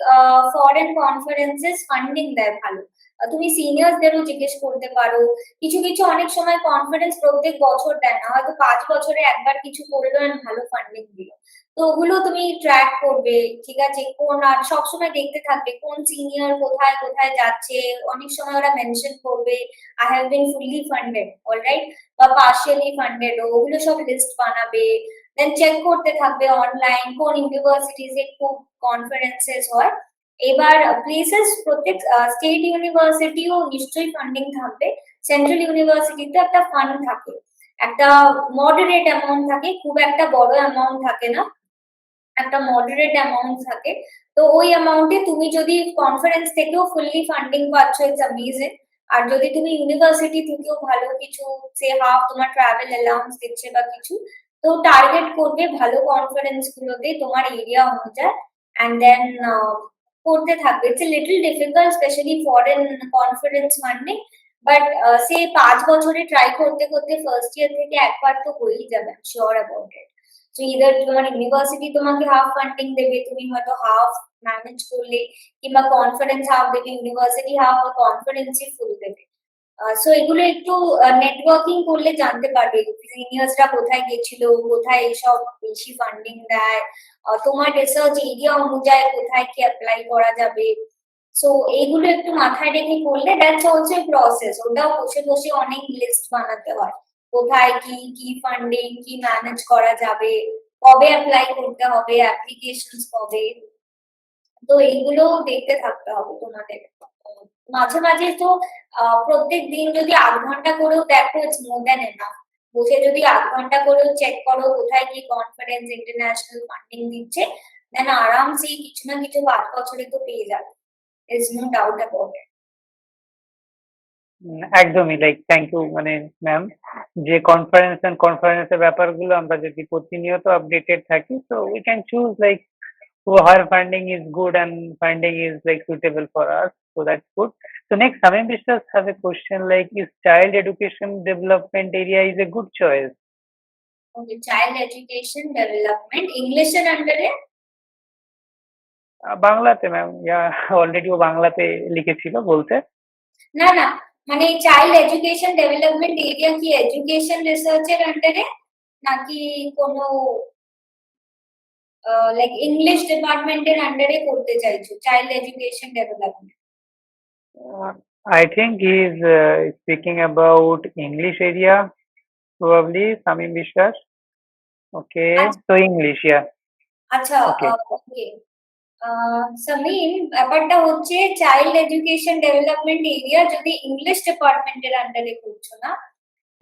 ফরেন কনফারেন্সেস ফান্ডিং দেয় ভালো। তুমি সিনিয়রদেরও জিজ্ঞেস করতে পারো। কিছু কিছু অনেক সময় কনফারেন্স প্রত্যেক বছর দেয় না, হয়তো 5 বছরে একবার কিছু করলো আর ভালো ফান্ডিং দিল, তো ওগুলো তুমি ট্র্যাক করবে, ঠিক আছে? কোন, আর সবসময় দেখতে থাকবে কোন সিনিয়র কোথায় কোথায় যাচ্ছে। অনেক সময় ওরা মেনশন করবে I have been fully funded, all right, বা partially funded, ওগুলো সব লিস্ট বানাবে। দেন চেক করতে থাকবে অনলাইন কোন ইউনিভার্সিটিজ এ খুব কনফারেন্সেস হয়। এবার প্লেসেস, প্রত্যেক স্টেট ইউনিভার্সিটিও নিশ্চয়ই ফান্ডিং থাকবে। সেন্ট্রাল ইউনিভার্সিটিতে একটা ফান্ড থাকে, একটা মডারেট অ্যামাউন্ট থাকে, খুব একটা বড় অ্যামাউন্ট থাকে না, একটা মডারেট অ্যামাউন্ট থাকে। তো ওই অ্যামাউন্টে তুমি যদি কনফারেন্স থেকেও ফুললি ফান্ডিং পাচ্ছ, ইটস অ্যামেজিং। আর যদি তুমি ইউনিভার্সিটি থেকেও ভালো কিছু, সে হাফ তোমার ট্রাভেল অ্যালাউন্স দিচ্ছে বা কিছু, তো টার্গেট করবে ভালো কনফারেন্স গুলোতে তোমার এরিয়া অনুযায়ী, অ্যান্ড দেন করতে থাকবে। It's a little difficult, specially foreign conference funding, but say 5 বছরে ট্রাই করতে করতে ফার্স্ট ইয়ার থেকে একবার তো হয়েই যাবে, শিওর অ্যাবাউট ইট। তো ইদার তোমার ইউনিভার্সিটি তোমাকে হাফ ফান্ডিং দেবে, তুমি হয়তো হাফ ম্যানেজ করলে, কিংবা কনফারেন্স হাফ দেবে ইউনিভার্সিটি, হাফ বা কনফারেন্সই ফুল দেবে। সো এগুলো একটু নেটওয়ার্কিং করলে জানতে পারবে সিনিয়র্সরা কোথায় গেছিল, কোথায় এইসব বেশি ফান্ডিং দেয়, তোমার রিসার্চ এরিয়া অনুযায়ী কোথায় কি অ্যাপ্লাই করা যাবে। সো এইগুলো একটু মাথায় রেখে করলে, দ্যাটস অলসো এ প্রসেস। ওটাও বসে বসে অনেক লিস্ট বানাতে হয়, কোথায় কি কি ফান্ডিং কি ম্যানেজ করা যাবে, কবে অ্যাপ্লাই করতে হবে, অ্যাপ্লিকেশনস কবে, তো এইগুলো দেখতে থাকতে হবে তোমাদের। মাঝে মাঝে তো প্রত্যেক দিন যদি 8 ঘন্টা করেও দেখো, ইটস মোর দ্যান এনাফ। বসে যদি 8 ঘন্টা করেও চেক করো কোথায় কি কনফারেন্স ইন্টারন্যাশনাল ফান্ডিং দিচ্ছে, দেন আরামসে কিছু না কিছু 5 বছরে তো পেয়ে যাবে। There is no doubt about it. একদমই লাইক থ্যাংক ইউ মানে ম্যাম, যে কনফারেন্সের ব্যাপারগুলো আমরা যদি প্রতিনিয়ত আপডেটেড থাকি, so we can choose like her funding is good and funding is like suitable for us, so that's good. So next, Samim Biswas have a question like, is child education development area is a good choice? Okay, child education development English এর আন্ডারে? বাংলাতে ma'am, ইয়া already ও বাংলাতে লিখেছিল বলতে। না না, মানে child education development area কি এডুকেশন রিসার্চের আন্ডারে নাকি কোনো লাইক ইংলিশ ডিপার্টমেন্টের আন্ডারে করতে চাইছো child education development? I think he is speaking about English area, probably Samim Biswas. Okay, so English, yeah. আচ্ছা, Okay. ওকে। সামিম, ব্যাপারটা হচ্ছে চাইল্ড এডুকেশন ডেভেলপমেন্ট এরিয়া যদি ইংলিশ ডিপার্টমেন্টের আন্ডারে করছো না,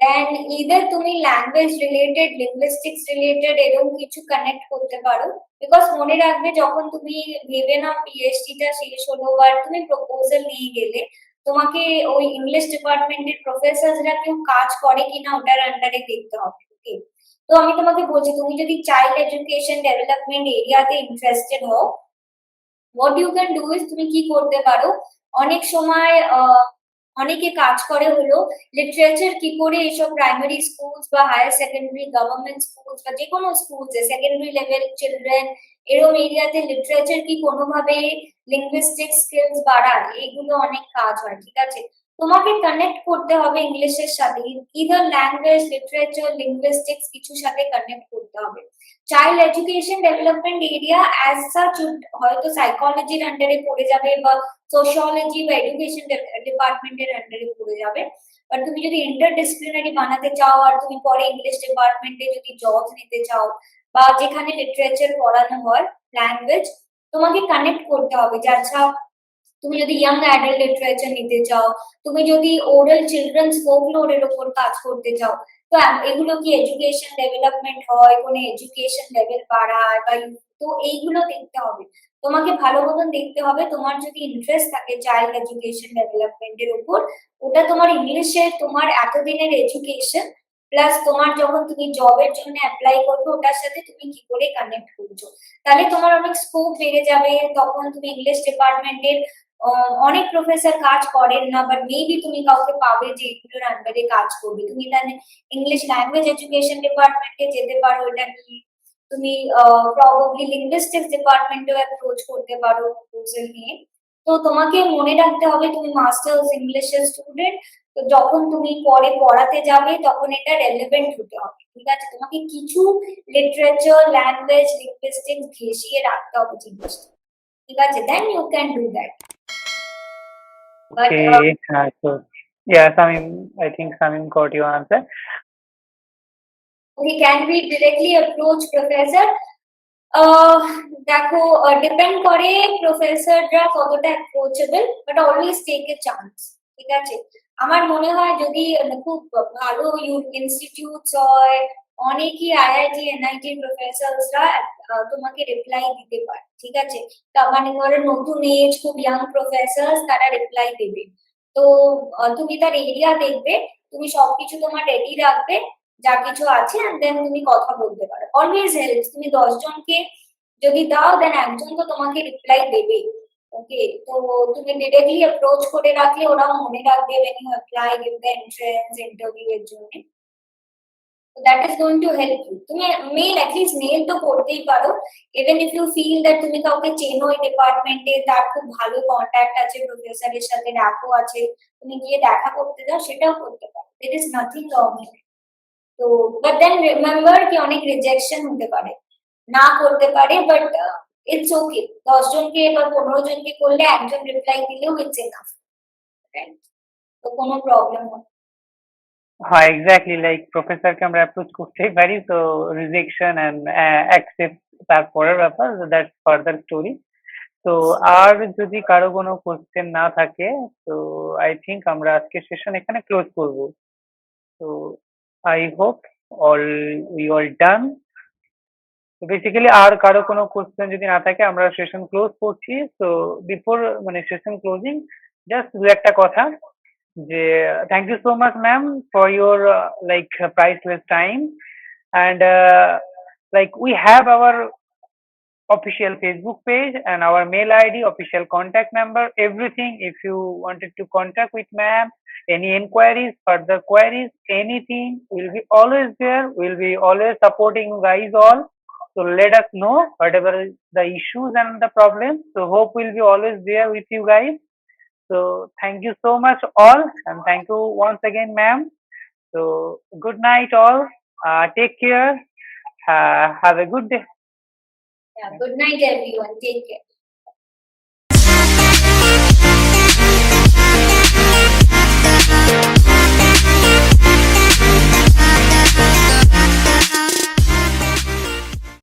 দেন ইদার তুমি ল্যাঙ্গুয়েজ রিলেটেড লিঙ্গুইস্টিক্স রিলেটেড এরকম কিছু কানেক্ট করতে পারো। বিকজ মনে রাখবে যখন তুমি ভেবে না পিএইচডিটা শেষ হলো বা তুমি প্রপোজাল নিয়ে গেলে, তোমাকে ওই ইংলিশ ডিপার্টমেন্টের প্রফেসররা কেউ কাজ করে কিনা ওটার আন্ডারে দেখতে হবে। ওকে, তো আমি তোমাকে বলছি তুমি যদি চাইল্ড এডুকেশন ডেভেলপমেন্ট এরিয়াতে ইন্টারেস্টেড হও, what you can do is তুমি কি করতে পারো, অনেক সময় অনেকে কাজ করে হলো লিটারেচার কি করে এসব প্রাইমারি স্কুলস বা হায়ার সেকেন্ডারি গভর্নমেন্ট স্কুলস বা যে কোনো স্কুলস সেকেন্ডারি লেভেল চিলড্রেন এরকম এরিয়াতে লিটারেচার কি কোনোভাবে লিঙ্গুইস্টিক স্কিলস বাড়ায়, এগুলো অনেক কাজ হয়। ঠিক আছে, তোমাকে কানেক্ট করতে হবে ইংলিশের সাথে, ইদার ল্যাঙ্গুয়েজ লিটারেচার লিঙ্গুইস্টিক্স কিছুর সাথে কানেক্ট করতে হবে। Child education development area as such হয়তো সাইকোলজির আন্ডারে পড়ে যাবে বা সোশিওলজি বা এডুকেশন ডিপার্টমেন্টের আন্ডারে পড়ে যাবে। বাট তুমি যদি ইন্টারডিসিপ্লিনারি বানাতে চাও আর তুমি পরে ইংলিশ ডিপার্টমেন্টে যদি জব নিতে চাও বা যেখানে লিটারেচার পড়ানো হয় ল্যাঙ্গুয়েজ, তোমাকে কানেক্ট করতে হবে যে আচ্ছা তুমি যদি ইয়াং অ্যাডাল্ট লিটারেচার নিতে চাও, তুমি যদি ওরাল চিলড্রেন্স ফোকলোরের উপর কাজ করতে চাও, তো এগুলো কি এডুকেশন ডেভেলপমেন্ট হয়, কোনো এডুকেশন লেভেল বাড়ায় বা তো এইগুলো দেখতে হবে। তোমাকে ভালো মতন দেখতে হবে তোমার যদি ইন্টারেস্ট থাকে চাইল্ড এডুকেশন ডেভেলপমেন্টের উপর, ওটা তোমার ইংলিশে তোমার এতদিনের এডুকেশন প্লাস তোমার যখন তুমি জবের জন্য অ্যাপ্লাই করবে ওটার সাথে তুমি কি করে কানেক্ট করছো, তাহলে তোমার অনেক স্কোপ বেড়ে যাবে। তখন তুমি ইংলিশ ডিপার্টমেন্টের অনেক প্রফেসর কাজ করেন না, বাট মেবি তুমি কাউকে পাবে যে এগুলোর আন্ডারে কাজ করবে, তুমি তাহলে ইংলিশ ল্যাঙ্গুয়েজ এডুকেশন ডিপার্টমেন্টে যেতে পারো, এটা নিয়ে তুমি প্রবাবলি লিঙ্গুইস্টিক্স ডিপার্টমেন্টেও অ্যাপ্রোচ করতে পারো প্রপোজাল নিয়ে। তো তোমাকে মনে রাখতে হবে তুমি মাস্টার্স ইংলিশের স্টুডেন্ট, তো যখন তুমি পরে পড়াতে যাবে তখন এটা রেলেভেন্ট হতে হবে। ঠিক আছে, তোমাকে কিছু লিটারেচার ল্যাঙ্গুয়েজ লিঙ্গুইস্টিক্স ঘেঁষিয়ে রাখতে হবে জিনিসটা। ঠিক আছে, then you can do that. Okay, so yeah, Samim, I think Samim got your answer. Okay, can we directly approach professor? দেখো ডিপেন্ড করে প্রফেসররা কতটা approachable, but always take a chance. ঠিক আছে, আমার মনে হয় যদি খুব ভালো ইনস্টিটিউটস হয়, অনেকই আইআইটি এনআইটি প্রফেসরসরা তোমাকে রিপ্লাই দিতে পারে। ঠিক আছে, মানে ধরো নতুন এজ খুব ইয়াং প্রফেসর তারা রিপ্লাই দেবে, তো তুমি তার এরিয়া দেখবে, তুমি সবকিছু তোমার রেডি রাখবে যা কিছু আছে, এন্ড দেন তুমি কথা বলতে পারো। অলওয়েজ হেল্প, তুমি 10 জনকে যদি দাও দেন একজন তো তোমাকে রিপ্লাই দেবে। ওকে, তো তুমি ডিরেক্টলি অ্যাপ্রোচ করে রাখলে ওরাও মনে রাখবে when you apply give the entrance interview এর জন্য, that is going to help you। তুমি মেল অ্যাটলিস্ট মেল তো করতেই পারো, even if you feel that তুমি কাউকে চেনো এই ডিপার্টমেন্টে, তার খুব ভালো কন্ট্যাক্ট আছে প্রফেসরের সাথে, র্যাপও আছে, তুমি গিয়ে দেখা করতে দাও, সেটাও করতে পারো, there is nothing wrong in it। তো বাট দেন রিমেম্বার কি অনেক রিজেকশন হতে পারে, না করতে পারে, বাট ইটস ওকে। 10 জনকে বা 15 জনকে করলে একজন রিপ্লাই দিলেও ইটস এনাফ, রাইট? তো কোনো প্রবলেম হয়। হ্যাঁ, এক্স্যাক্টলি, লাইক প্রফেসরকে আমরা অ্যাপ্রোচ করতেই পারি, তো রিজেকশন এন্ড অ্যাকসেপ্ট তারপরের ব্যাপার, দ্যাটস ফার্দার স্টোরি। তো আর যদি কারো কোনো কোশ্চেন না থাকে, তো আই থিঙ্ক আমরা আজকের সেশন এখানে ক্লোজ করব। তো I hope all we all done. তো বেসিক্যালি আর কারো কোনো কোশ্চেন যদি না থাকে আমরা সেশন ক্লোজ করছি। তো বিফোর মানে সেশন ক্লোজিং জাস্ট দু একটা কথা যে thank you so much ma'am for your like priceless time and like we have our official Facebook page and our mail ID, official contact number, everything. If you wanted to contact with ma'am, any inquiries, further queries, anything, we'll be always there. We'll be always supporting you guys all. So let us know whatever is the issues and the problems. So hope we'll be always there with you guys. So thank you so much all and thank you once again ma'am. So good night all. Take care. Have a good day. Yeah, good night, everyone. Take care.